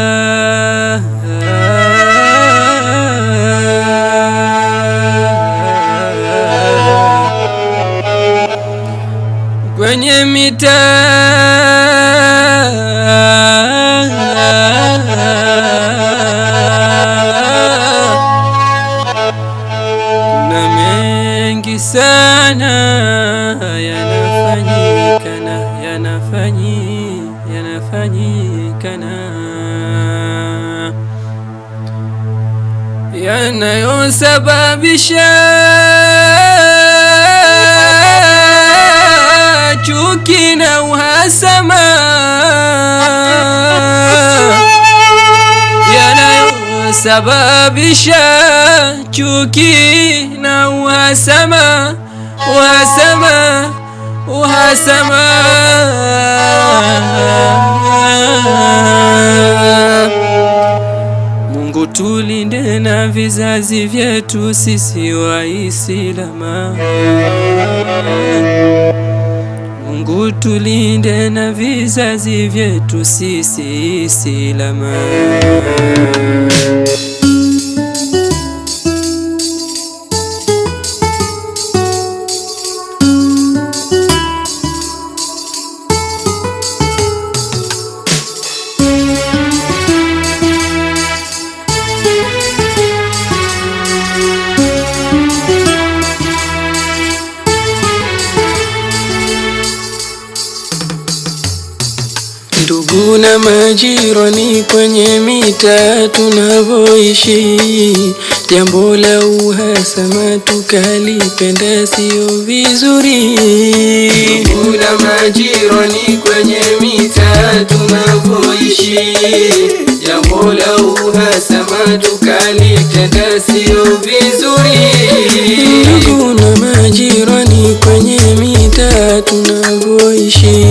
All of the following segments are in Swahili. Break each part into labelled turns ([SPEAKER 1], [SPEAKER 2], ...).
[SPEAKER 1] mitaa, kwenye mitaa kuna mengi sana yanafanyikana yanayosababisha chuki na uhasama, yanayosababisha chuki na uhasama. Mungu tulinde na vizazi vyetu sisi Waislamu. Mungu tulinde na vizazi vyetu sisi Waislamu. Ndugu na majirani kwenye mitaa tunavyoishi, jambo la uhasama tukalipenda sio vizuri. Ndugu na majirani kwenye mitaa tunavyoishi, jambo la uhasama tukalipenda sio vizuri. Ndugu na majirani kwenye mitaa tunavyoishi,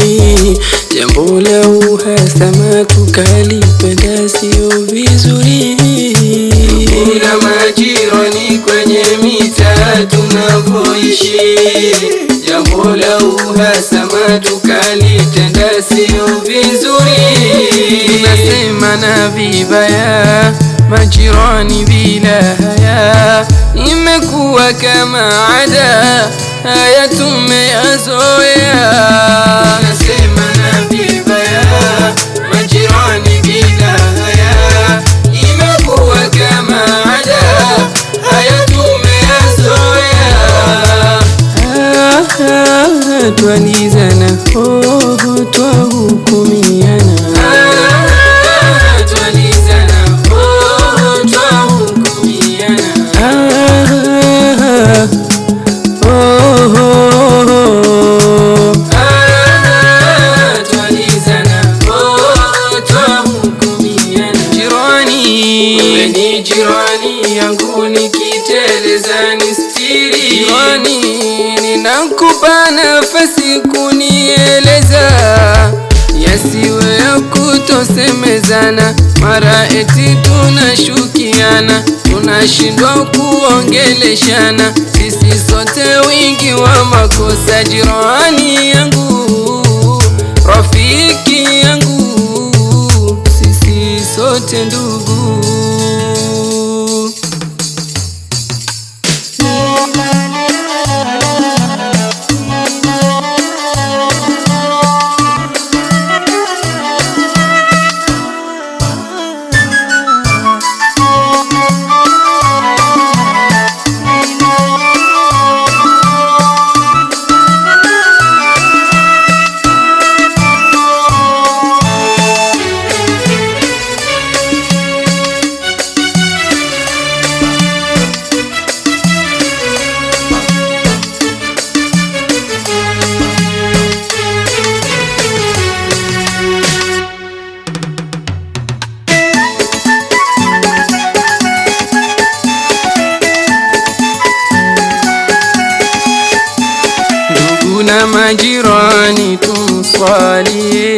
[SPEAKER 1] jambo la uhasama tukalipenda sio vizuri. Ndugu na majirani kwenye mitaa tunavyoishi, jambo la uhasama tukalipenda sio vizuri. Tunasema na vibaya majirani bila haya, imekuwa kama ada, haya tumeyazoea. Tunasema na vibaya majirani bila haya, imekuwa kama ada, haya tumeyazoea. Twalizana twahukumiana, jirani yangu nikiteleza nistiri. Jirani, ninakupa nafasi kunieleza, yasiwe ya kutosemezana, mara eti tunashukiana, tunashindwa kuongeleshana, sisi sote wingi wa makosa. Jirani yangu, rafiki yangu, sisi sote ndugu. Na majirani tumswalie,